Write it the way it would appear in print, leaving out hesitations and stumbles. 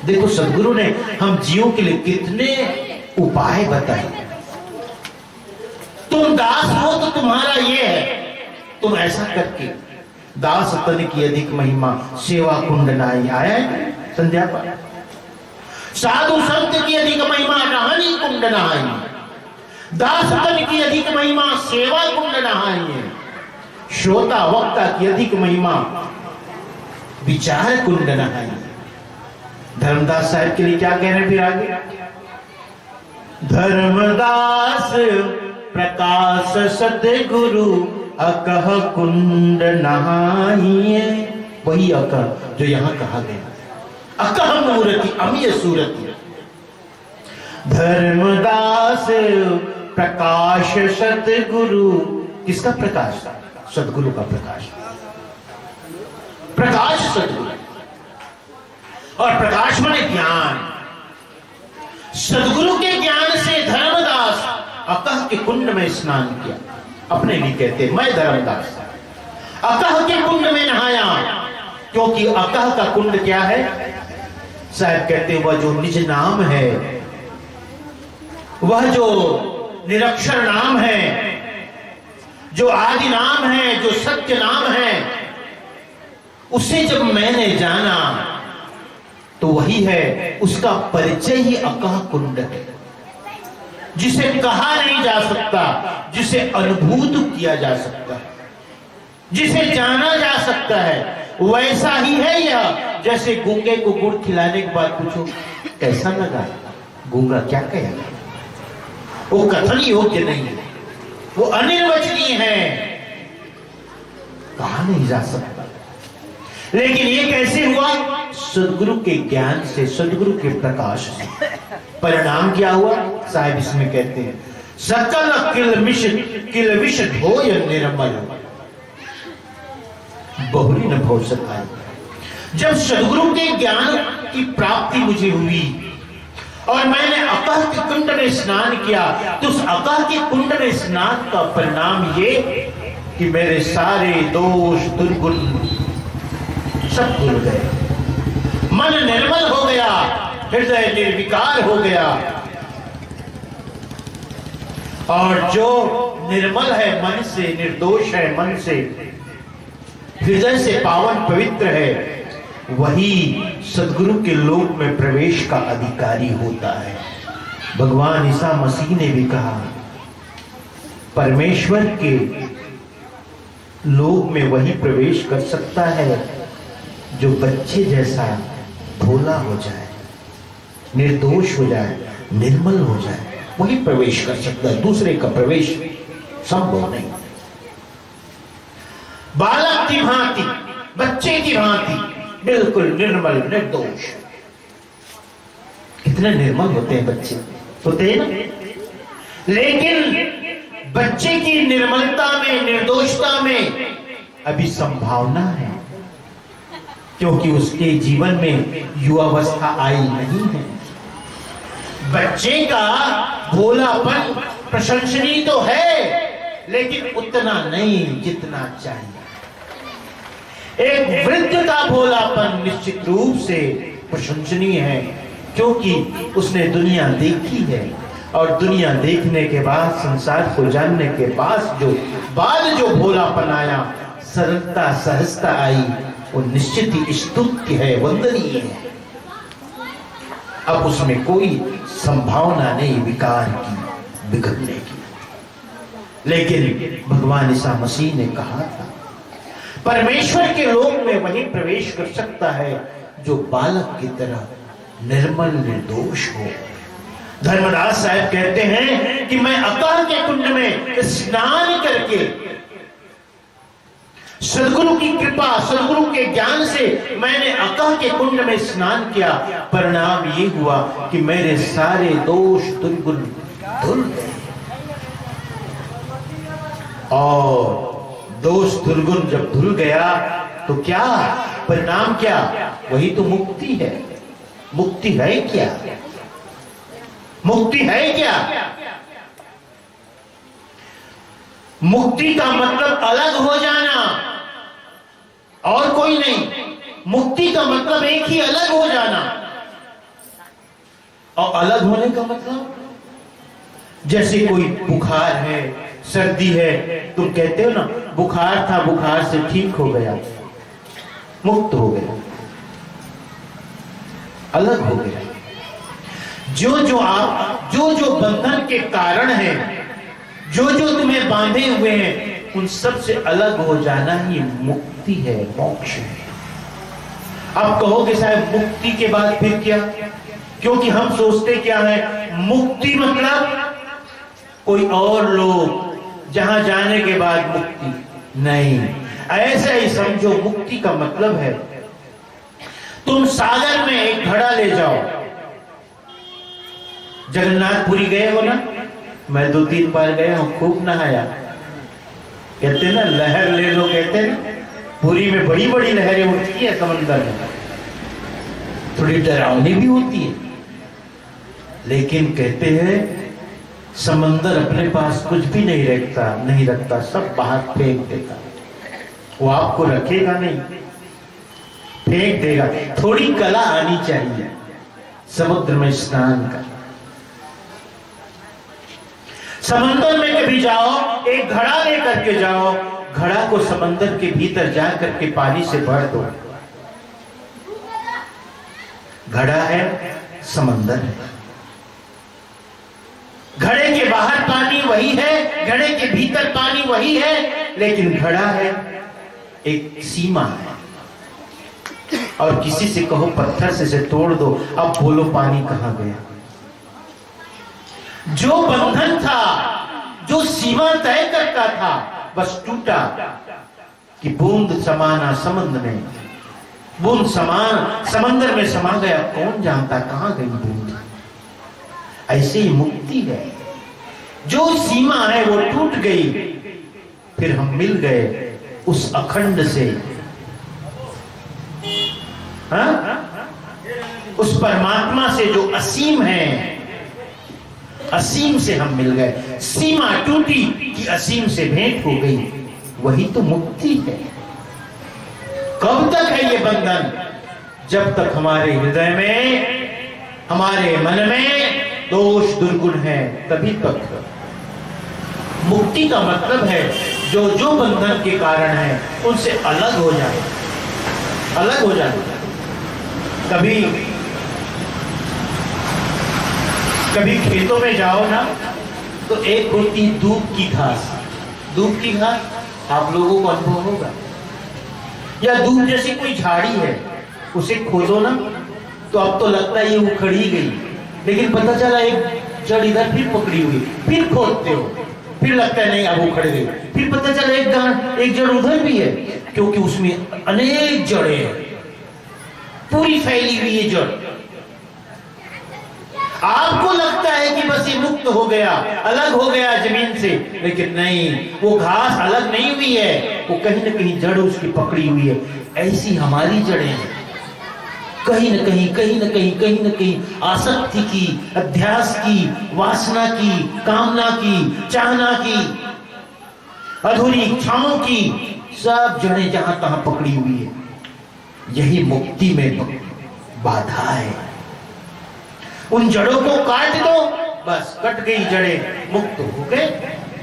देखो सदगुरु ने हम जीवों के लिए कितने उपाय बताए। तुम दास हो तो तुम्हारा ये है, तुम ऐसा करके दास तन की अधिक महिमा सेवा कुंड नाई आया है संध्या पर। साधु संत की अधिक महिमा नहानी कुंड नहाई, दास तन की अधिक महिमा सेवा कुंड नहाई है। श्रोता वक्ता की अधिक महिमा विचार कुंड नहाई। धर्मदास साहब के लिए क्या कह रहे हैं फिर आगे? धर्मदास प्रकाश सदगुरु अकह कुंड नहाइए। वही अकह जो यहां कहा गया, अकह मूर्ति अमीय सूरति। धर्मदास प्रकाश सदगुरु, किसका प्रकाश? सदगुरु का प्रकाश। प्रकाश सदगुरु, और प्रकाश माने ज्ञान। सदगुरु के ज्ञान से धर्मदास अकह के कुंड में स्नान किया। अपने लिए कहते मैं धर्मदास अकह के कुंड में नहाया, क्योंकि अकह का कुंड क्या है? साहब कहते वह जो निज नाम है, वह जो निरक्षर नाम है, जो आदि नाम है, जो सत्य नाम है, उसे जब मैंने जाना तो वही है, उसका परिचय ही अकह कुंड है, जिसे कहा नहीं जा सकता, जिसे अनुभूत किया जा सकता है, जिसे जाना जा सकता है। वैसा ही है यह। जैसे गूंगे को गुड़ खिलाने के बाद पूछो कैसा लगा, गूंगा क्या कहेगा? वो कथन योग्य नहीं है, वो अनिर्वचनीय है, कहा नहीं जा सकता। लेकिन ये कैसे हुआ? सदगुरु के ज्ञान से, सदगुरु के प्रकाश से। परिणाम क्या हुआ? साहिब इसमें कहते हैं सकल किल विष धोय निर्मल बहुरी न भव सकाय। जब सदगुरु के ज्ञान की प्राप्ति मुझे हुई और मैंने अकह के कुंड में स्नान किया, तो उस अकह के कुंड में स्नान का परिणाम ये कि मेरे सारे दोष दुर्गुण सब भूल गए, मन निर्मल हो गया, हृदय निर्विकार हो गया। और जो निर्मल है मन से, निर्दोष है मन से, हृदय से पावन पवित्र है, वही सदगुरु के लोक में प्रवेश का अधिकारी होता है। भगवान ईसा मसीह ने भी कहा परमेश्वर के लोक में वही प्रवेश कर सकता है जो बच्चे जैसा भोला हो जाए, निर्दोष हो जाए, निर्मल हो जाए, वही प्रवेश कर सकता है। दूसरे का प्रवेश संभव नहीं। बालक की भांति, बच्चे की भांति, बिल्कुल निर्मल निर्दोष। कितने निर्मल होते हैं बच्चे, होते हैं ना? लेकिन बच्चे की निर्मलता में, निर्दोषता में अभी संभावना है, क्योंकि उसके जीवन में युवावस्था आई नहीं है। बच्चे का भोलापन प्रशंसनीय तो है, लेकिन उतना नहीं जितना चाहिए। एक वृद्ध का भोलापन निश्चित रूप से प्रशंसनीय है, क्योंकि उसने दुनिया देखी है, और दुनिया देखने के बाद, संसार को जानने के बाद जो भोलापन आया, सरलता सहजता आई, वो निश्चित ही स्तुत्य है, वंदनीय है। अब उसमें कोई संभावना नहीं विकार की, बिगड़ने की। लेकिन भगवान ईसा मसीह ने कहा था परमेश्वर के लोक में वही प्रवेश कर सकता है जो बालक की तरह निर्मल निर्दोष हो। धर्मदास साहब कहते हैं कि मैं अकह के कुंड में स्नान करके सदगुरु की कृपा, सदगुरु के ज्ञान से मैंने अकह के कुंड में स्नान किया। परिणाम ये हुआ कि मेरे सारे दोष दुर्गुण धुल गए, और दोष दुर्गुण जब धुल गया तो क्या परिणाम? क्या? वही तो मुक्ति है। मुक्ति है क्या? मुक्ति है क्या? मुक्ति का मतलब अलग हो जाना, और कोई नहीं। मुक्ति का मतलब एक ही, अलग हो जाना। और अलग होने का मतलब जैसे कोई बुखार है, सर्दी है, तुम कहते हो ना बुखार था, बुखार से ठीक हो गया, मुक्त हो गया, अलग हो गया। जो जो बंधन के कारण है, जो जो तुम्हें बांधे हुए हैं, उन सब से अलग हो जाना ही मुक्ति है, मोक्ष है। आप कहोगे साहब मुक्ति के बाद फिर क्या? क्योंकि हम सोचते क्या है, मुक्ति मतलब कोई और लोग जहां जाने के बाद मुक्ति। नहीं, ऐसा ही समझो, मुक्ति का मतलब है तुम सागर में एक घड़ा ले जाओ। जगन्नाथपुरी गए हो ना? मैं 2-3 बार गया हूं, खूब नहाया। कहते ना लहर ले लो, कहते ना पुरी में बड़ी बड़ी लहरें उठती है, समंदर में थोड़ी डरावनी भी होती है, लेकिन कहते हैं समंदर अपने पास कुछ भी नहीं रखता, सब बाहर फेंक देता। वो आपको रखेगा नहीं, फेंक देगा। थोड़ी कला आनी चाहिए समुद्र में स्नान का। समंदर में कभी जाओ, एक घड़ा लेकर के जाओ, घड़ा को समंदर के भीतर जाकर के पानी से भर दो। घड़ा है, समंदर है। घड़े के बाहर पानी वही है, घड़े के भीतर पानी वही है, लेकिन घड़ा है, एक सीमा है। और किसी से कहो पत्थर से तोड़ दो, अब बोलो पानी कहां गया? जो बंधन था, जो सीमा तय करता था, बस टूटा कि बूंद समाना समुद्र में, बूंद समान समंदर में समा गया, कौन जानता कहां गई बूंद। ऐसे ही मुक्ति है, जो सीमा है वो टूट गई, फिर हम मिल गए उस अखंड से, हाँ? उस परमात्मा से जो असीम है, असीम से हम मिल गए। सीमा टूटी कि असीम से भेंट हो गई, वही तो मुक्ति है। कब तक है ये बंधन? जब तक हमारे हृदय में, हमारे मन में दोष दुर्गुण है, तभी तक। मुक्ति का मतलब है जो जो बंधन के कारण है उनसे अलग हो जाए, अलग हो जाए। कभी खेतों में जाओ ना, तो एक होती दूब की घास। दूब की घास आप लोगों को अनुभव होगा, या दूब जैसी कोई झाड़ी है, उसे खोदो ना तो अब तो लगता है ये उखड़ ही गई, लेकिन पता चला एक जड़ इधर फिर पकड़ी हुई, फिर खोदते हो, फिर लगता है नहीं अब उखड़ गई, फिर पता चला एक जड़ उधर भी है, क्योंकि उसमें अनेक जड़ें हैं, पूरी फैली हुई है जड़। आपको लगता है कि बस ये मुक्त हो गया, अलग हो गया जमीन से, लेकिन नहीं, वो घास अलग नहीं हुई है, वो कहीं ना कहीं जड़ उसकी पकड़ी हुई है। ऐसी हमारी जड़ें हैं, कहीं न कहीं आसक्ति की, अध्यास की, वासना की, कामना की, चाहना की, अधूरी इच्छाओं की, सब जड़ें जहां तहां पकड़ी हुई है। यही मुक्ति में बाधा है। उन जड़ों को काट दो, बस कट गई जड़ें, मुक्त हो गए।